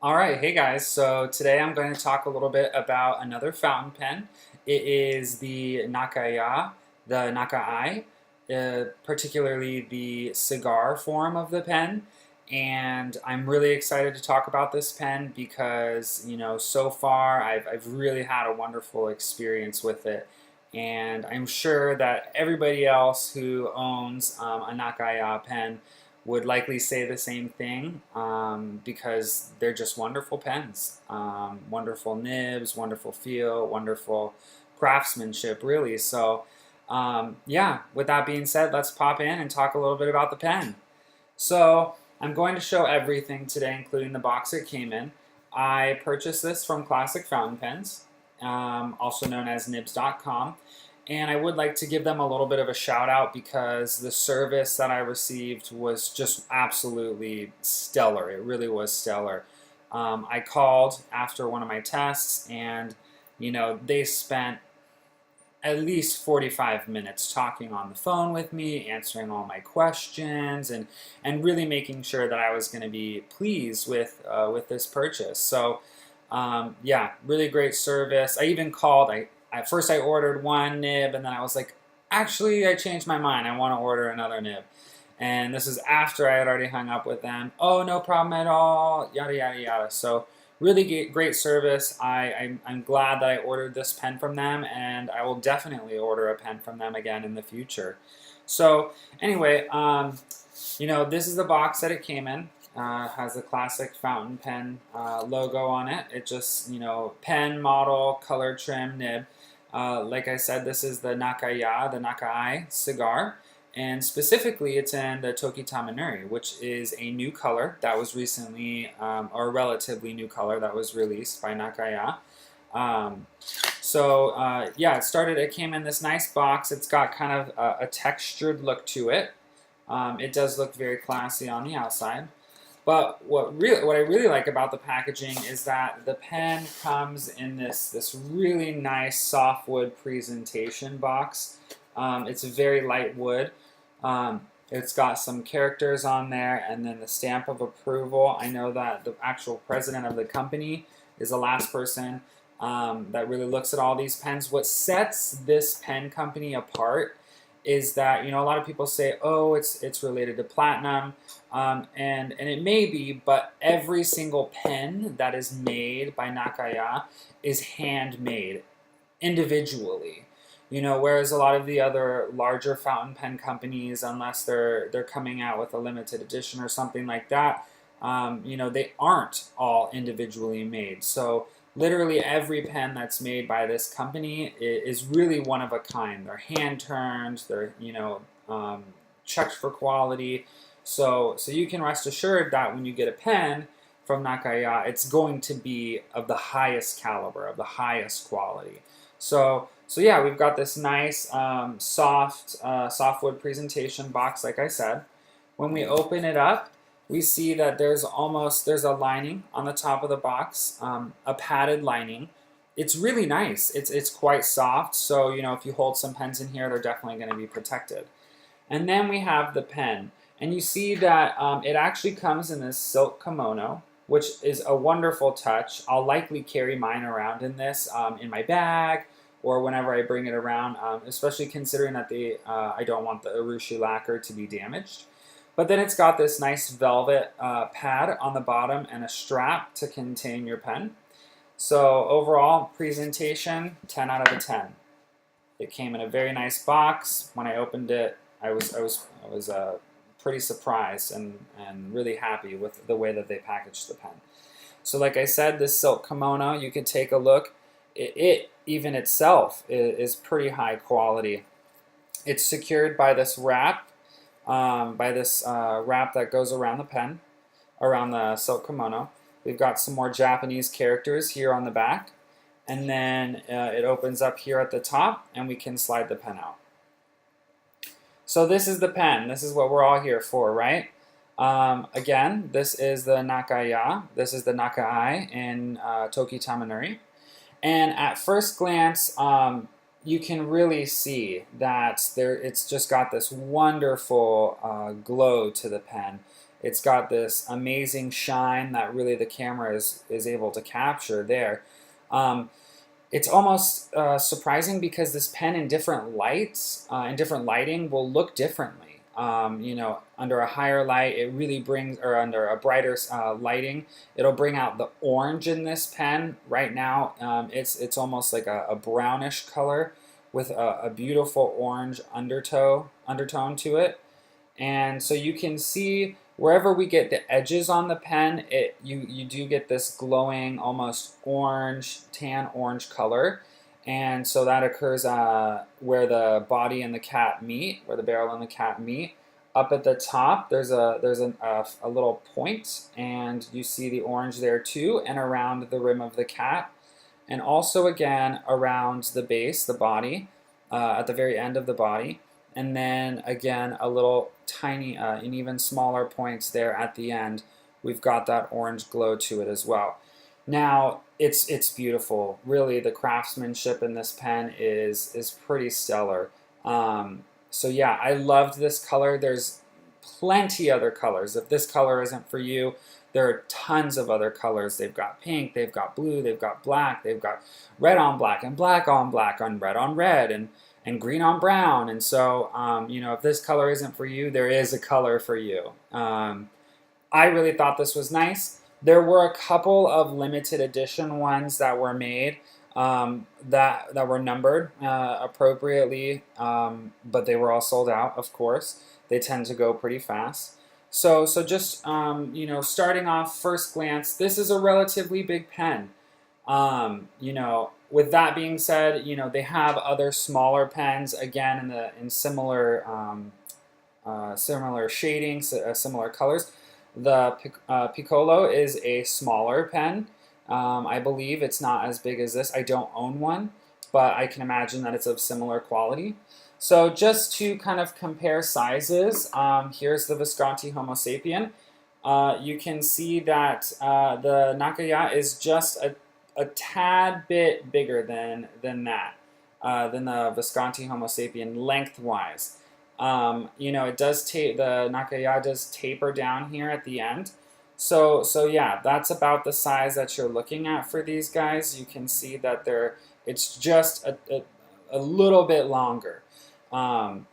All right, hey guys. So today I'm going to talk a little bit about another fountain pen. It is the Nakaya, particularly the cigar form of the pen. And I'm really excited to talk about this pen because, so far I've really had a wonderful experience with it. And I'm sure that everybody else who owns a Nakaya pen would likely say the same thing because they're just wonderful pens. Wonderful nibs, wonderful feel, wonderful craftsmanship, really. So, yeah, with that being said, let's pop in and talk a little bit about the pen. So, I'm going to show everything today, including the box it came in. I purchased this from Classic Fountain Pens, also known as nibs.com. And I would like to give them a little bit of a shout out because the service that I received was just absolutely stellar. It really was stellar. I called after one of my tests, and they spent at least 45 minutes talking on the phone with me, answering all my questions, and really making sure that I was going to be pleased with this purchase. So, yeah, really great service. I even called. At first I ordered one nib, and then I was like, actually, I changed my mind. I want to order another nib. And this is after I had already hung up with them. Oh, no problem at all. Yada yada yada. So really great service. I'm glad that I ordered this pen from them, and I will definitely order a pen from them again in the future. So anyway, this is the box that it came in. Has a classic fountain pen logo on it. It just, pen, model, color, trim, nib. Like I said, this is the Nakaya, the Naka-ai cigar. And specifically, it's in the Toki Tamenuri, which is a new color that was recently, or a relatively new color that was released by Nakaya. Um, yeah, it came in this nice box. It's got kind of a textured look to it. It does look very classy on the outside. But what I really like about the packaging is that the pen comes in this really nice softwood presentation box. It's a very light wood. It's got some characters on there, and then the stamp of approval. I know that the actual president of the company is the last person that really looks at all these pens. What sets this pen company apart is that a lot of people say, oh, it's related to platinum, and it may be, but every single pen that is made by Nakaya is handmade individually. Whereas a lot of the other larger fountain pen companies, unless they're coming out with a limited edition or something like that, they aren't all individually made. So literally every pen that's made by this company is really one of a kind. They're hand turned. They're checked for quality. So you can rest assured that when you get a pen from Nakaya, it's going to be of the highest caliber, of the highest quality. So yeah, we've got this nice softwood presentation box, like I said. When we open it up, we see that there's a lining on the top of the box, a padded lining. It's really nice. It's quite soft, so if you hold some pens in here, they're definitely going to be protected. And then we have the pen, and you see that it actually comes in this silk kimono, which is a wonderful touch. I'll likely carry mine around in this in my bag or whenever I bring it around, especially considering that I don't want the urushi lacquer to be damaged. But then it's got this nice velvet pad on the bottom and a strap to contain your pen. So overall presentation, 10 out of a 10. It came in a very nice box. When I opened it, I was pretty surprised and really happy with the way that they packaged the pen. So like I said, this silk kimono, you can take a look. It even itself is pretty high quality. It's secured by this wrap, wrap that goes around the pen, around the silk kimono. We've got some more Japanese characters here on the back, and then it opens up here at the top, and we can slide the pen out. So this is the pen. This is what we're all here for, right? Again, this is the Nakaya. This is the Naka-ai in Toki Tamenuri. And at first glance, you can really see that it's just got this wonderful glow to the pen. It's got this amazing shine that really the camera is able to capture there. Um, it's almost surprising because this pen in different lights, in different lighting, will look differently. Under a higher light, it really brings, or under a brighter lighting, it'll bring out the orange in this pen. Right now, it's almost like a brownish color with a beautiful orange undertone to it. And so you can see wherever we get the edges on the pen, you do get this glowing, almost orange, tan orange color. And so that occurs where the body and the cap meet, where the barrel and the cap meet. Up at the top, there's a little point, and you see the orange there too, and around the rim of the cap. And also again around the base, the body, at the very end of the body. And then again a little tiny and even smaller points there at the end. We've got that orange glow to it as well. Now it's beautiful. Really, the craftsmanship in this pen is pretty stellar. So yeah, I loved this color. There's plenty other colors. If this color isn't for you, there are tons of other colors. They've got pink, they've got blue, they've got black, they've got red on black and black on black on red on red and green on brown. And so, if this color isn't for you, there is a color for you. I really thought this was nice. There were a couple of limited edition ones that were made that were numbered appropriately, but they were all sold out, of course. They tend to go pretty fast. So just, starting off first glance, this is a relatively big pen. With that being said, they have other smaller pens, again, in similar shadings, similar colors. The Piccolo is a smaller pen. I believe it's not as big as this. I don't own one, but I can imagine that it's of similar quality. So just to kind of compare sizes, here's the Visconti Homo sapien. You can see that the Nakaya is just a tad bit bigger than the Visconti Homo sapien lengthwise. It does the Nakaya does taper down here at the end. So yeah, that's about the size that you're looking at for these guys. You can see that it's just a little bit longer. However,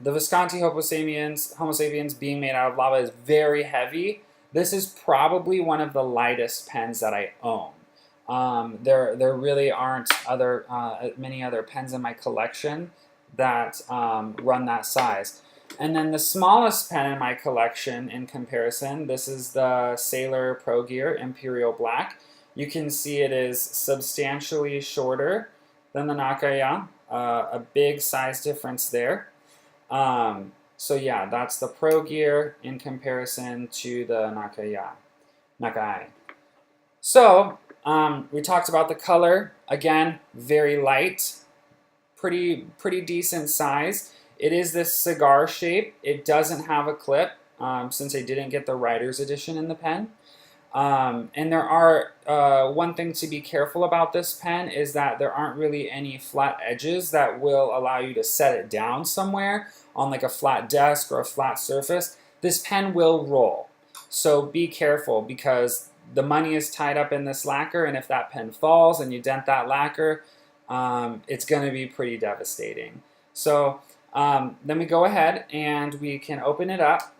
the Visconti Homo sapiens being made out of lava is very heavy. This is probably one of the lightest pens that I own. There really aren't many other pens in my collection that run that size. And then the smallest pen in my collection in comparison, this is the Sailor Pro Gear Imperial Black. You can see it is substantially shorter than the Nakaya, a big size difference there. So yeah, that's the Pro Gear in comparison to the Naka-ai. So we talked about the color. Again, very light, pretty decent size. It is this cigar shape. It doesn't have a clip since I didn't get the Writer's Edition in the pen. And there are, one thing to be careful about this pen is that there aren't really any flat edges that will allow you to set it down somewhere on like a flat desk or a flat surface. This pen will roll. So be careful because the money is tied up in this lacquer, and if that pen falls and you dent that lacquer, it's going to be pretty devastating. So then we go ahead and we can open it up.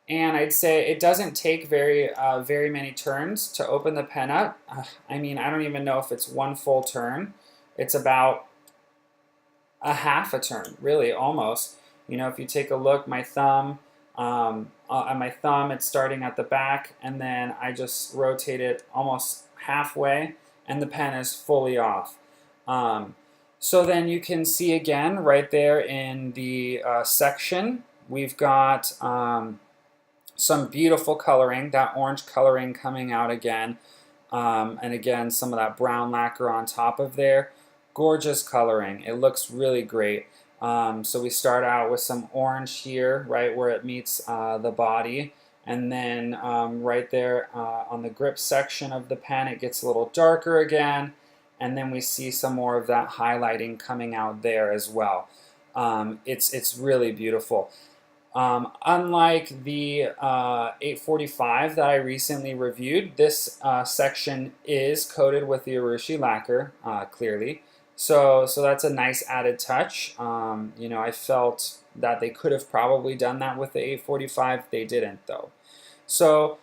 And I'd say it doesn't take very many turns to open the pen up. I mean, I don't even know if it's one full turn. It's about a half a turn, really, almost. If you take a look, my thumb, on my thumb, it's starting at the back, and then I just rotate it almost halfway, and the pen is fully off. So then you can see again, right there in the section, we've got some beautiful coloring, that orange coloring coming out again, and again some of that brown lacquer on top of there. Gorgeous coloring. It looks really great. So we start out with some orange here, right where it meets the body, and then right there on the grip section of the pen it gets a little darker again, and then we see some more of that highlighting coming out there as well. It's really beautiful. Unlike the 845 that I recently reviewed, this section is coated with the urushi lacquer, clearly. So that's a nice added touch. You know, I felt that they could have probably done that with the 845. They didn't, though. So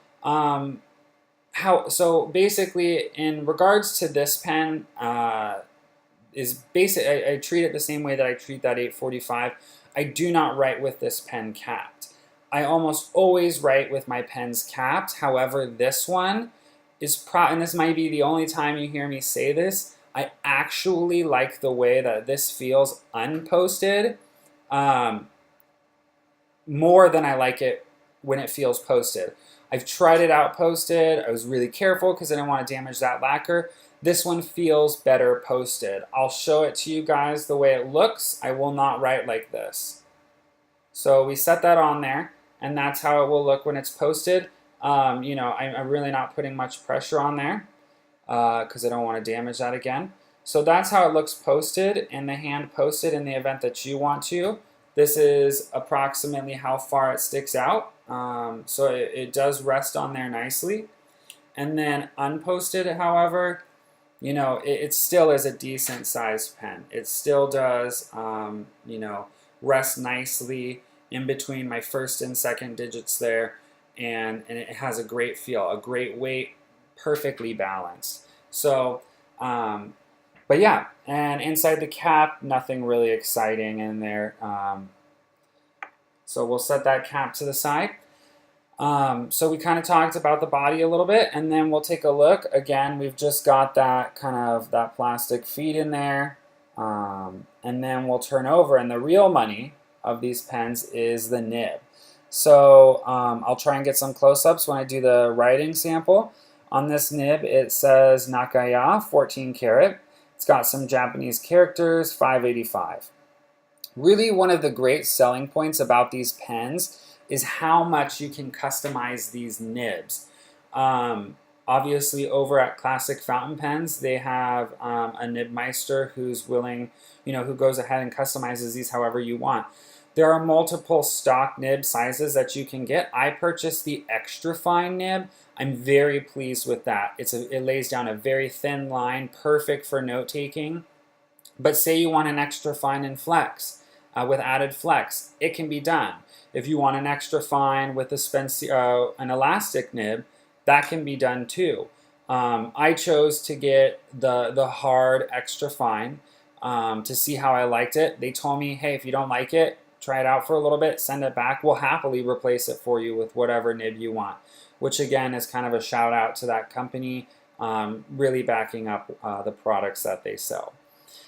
so basically, in regards to this pen, is basic. I treat it the same way that I treat that 845. I do not write with this pen capped. I almost always write with my pens capped. However, this one is and this might be the only time you hear me say this. I actually like the way that this feels unposted um, more than I like it when it feels posted. I've tried it out posted. I was really careful because I didn't want to damage that lacquer. This one feels better posted. I'll show it to you guys the way it looks. I will not write like this. So we set that on there, and that's how it will look when it's posted. You know, I'm really not putting much pressure on there because I don't want to damage that again. So that's how it looks posted in the hand posted in the event that you want to. This is approximately how far it sticks out. So it does rest on there nicely. And then unposted, however, you know, it still is a decent sized pen. It still does, you know, rest nicely in between my first and second digits there. And it has a great feel, a great weight, perfectly balanced. So, but yeah, and inside the cap, nothing really exciting in there. So we'll set that cap to the side. So we kind of talked about the body a little bit, and then we'll take a look. Again, we've just got that kind of that plastic feet in there, and then we'll turn over, and the real money of these pens is the nib. So I'll try and get some close-ups when I do the writing sample. On this nib, it says Nakaya, 14 karat. It's got some Japanese characters, 585. Really, one of the great selling points about these pens is how much you can customize these nibs. Obviously, over at Classic Fountain Pens, they have a nibmeister who's willing, you know, who goes ahead and customizes these however you want. There are multiple stock nib sizes that you can get. I purchased the extra fine nib. I'm very pleased with that. It lays down a very thin line, perfect for note taking. But say you want an extra fine and flex with added flex, it can be done. If you want an extra fine with an elastic nib, that can be done too. I chose to get the hard extra fine to see how I liked it. They told me, hey, if you don't like it, try it out for a little bit, send it back. We'll happily replace it for you with whatever nib you want, which again is kind of a shout out to that company, really backing up the products that they sell.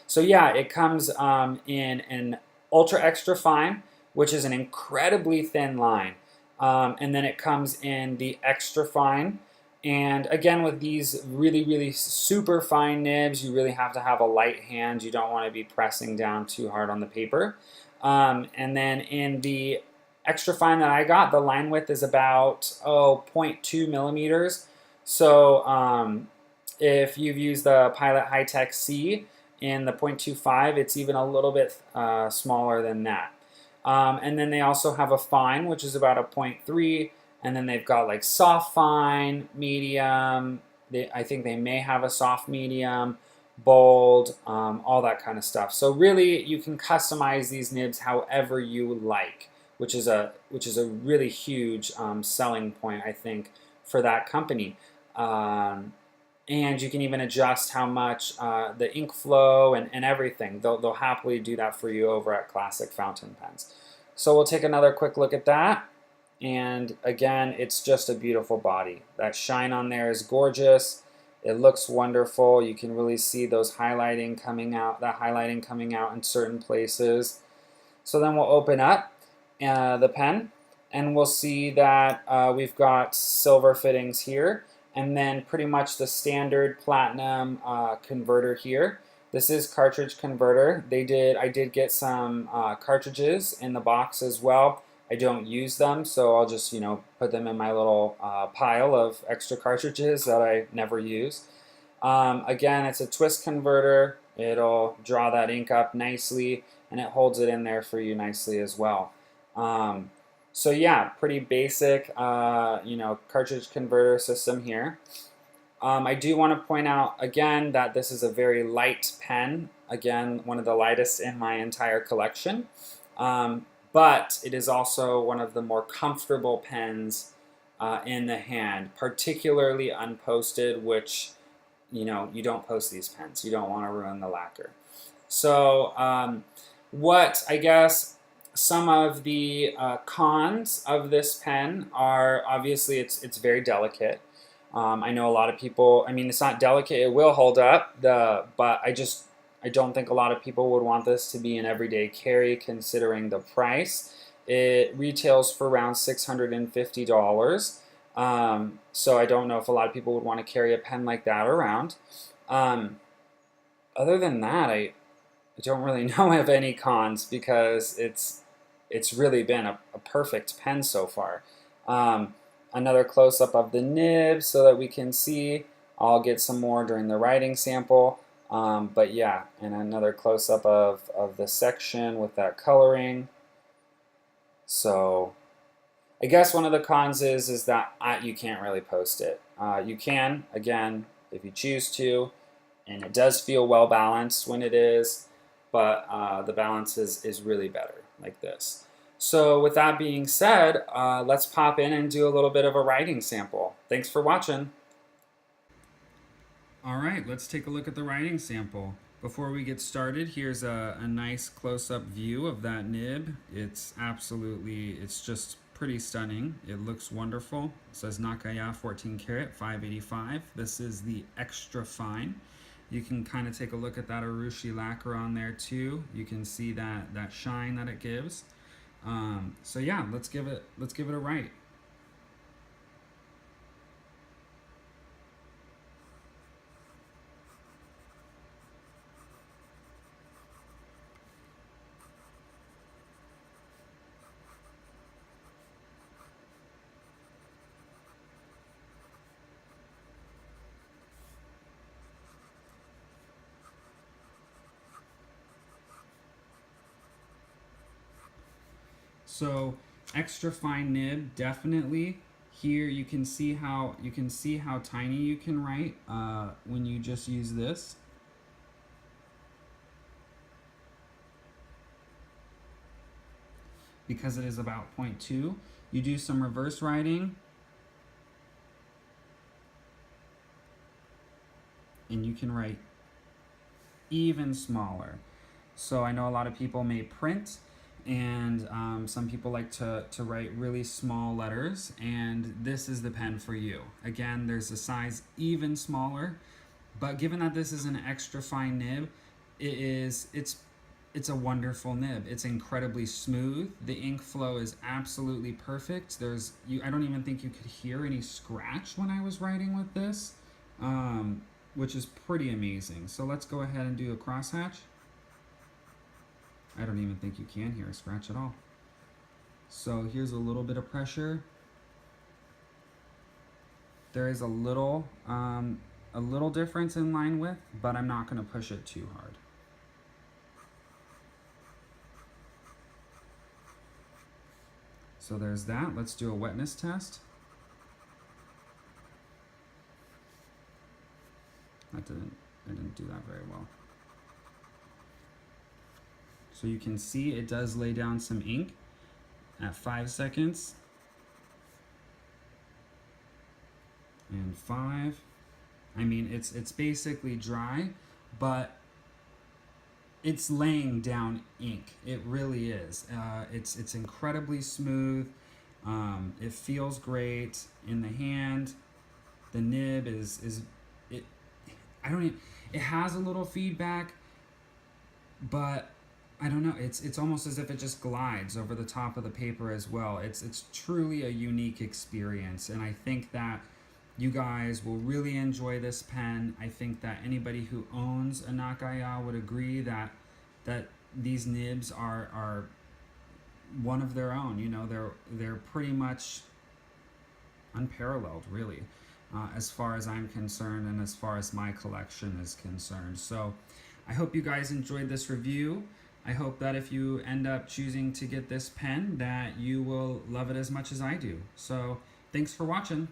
So yeah, it comes in an ultra extra fine, which is an incredibly thin line. And then it comes in the extra fine. And again, with these really, really super fine nibs, you really have to have a light hand. You don't want to be pressing down too hard on the paper. And then in the extra fine that I got, the line width is about 0.2 millimeters. So if you've used the Pilot High-Tech C in the 0.25, it's even a little bit smaller than that. And then they also have a fine, which is about a 0.3, and then they've got like soft fine, medium, I think they may have a soft medium, bold, all that kind of stuff. So really, you can customize these nibs however you like, which is a really huge selling point, I think, for that company. And you can even adjust how much the ink flow and everything. They'll happily do that for you over at Classic Fountain Pens. So we'll take another quick look at that. And again, it's just a beautiful body. That shine on there is gorgeous. It looks wonderful. You can really see those highlighting coming out, that highlighting coming out in certain places. So then we'll open up the pen, and we'll see that we've got silver fittings here, and then pretty much the standard platinum converter here. This is cartridge converter. I did get some cartridges in the box as well. I don't use them, so I'll just, you know, put them in my little pile of extra cartridges that I never use. Again, it's a twist converter. It'll draw that ink up nicely, and it holds it in there for you nicely as well. So yeah, pretty basic, cartridge converter system here. I do want to point out again that this is a very light pen. Again, one of the lightest in my entire collection. But it is also one of the more comfortable pens in the hand, particularly unposted, which, you don't post these pens. You don't want to ruin the lacquer. So, what I guess some of the cons of this pen are, obviously it's very delicate. I know a lot of people. I mean, it's not delicate; it will hold up. But I don't think a lot of people would want this to be an everyday carry, considering the price. It retails for around $650. So I don't know if a lot of people would want to carry a pen like that around. Um, Other than that, I don't really know of any cons because it's really been a perfect pen so far. Another close-up of the nib so that we can see. I'll get some more during the writing sample. But yeah, and another close-up of the section with that coloring. So I guess one of the cons is that you can't really post it. You can, again, if you choose to, and it does feel well balanced when it is, but the balance is really better like this. So with that being said, let's pop in and do a little bit of a writing sample. Thanks for watching. All right, let's take a look at the writing sample. Before we get started, here's a nice close-up view of that nib. It's just pretty stunning. It looks wonderful. It says Nakaya 14 karat 585. This is the extra fine. You can kind of take a look at that Urushi lacquer on there too. You can see that shine that it gives. So yeah, let's give it a write. So extra fine nib, definitely. Here you can see how tiny you can write when you just use this. Because it is about 0.2, you do some reverse writing, and you can write even smaller. So I know a lot of people may print, and some people like to write really small letters, and this is the pen for you. Again, there's a size even smaller, but given that this is an extra fine nib, it's a wonderful nib. It's incredibly smooth. The ink flow is absolutely perfect. I don't even think you could hear any scratch when I was writing with this, which is pretty amazing. So let's go ahead and do a crosshatch. I don't even think you can hear a scratch at all. So here's a little bit of pressure. There is a little difference in line width, but I'm not going to push it too hard. So there's that. Let's do a wetness test. I didn't do that very well. So you can see it does lay down some ink at 5 seconds. And 5. I mean, it's basically dry, but it's laying down ink. It really is. It's incredibly smooth. It feels great in the hand. The nib is it. I don't even. It has a little feedback, but I don't know. It's almost as if it just glides over the top of the paper as well. It's truly a unique experience, and I think that you guys will really enjoy this pen. I think that anybody who owns a Nakaya would agree that these nibs are one of their own. You know, they're pretty much unparalleled, really, as far as I'm concerned and as far as my collection is concerned. So I hope you guys enjoyed this review. I hope that if you end up choosing to get this pen, that you will love it as much as I do. So thanks for watching.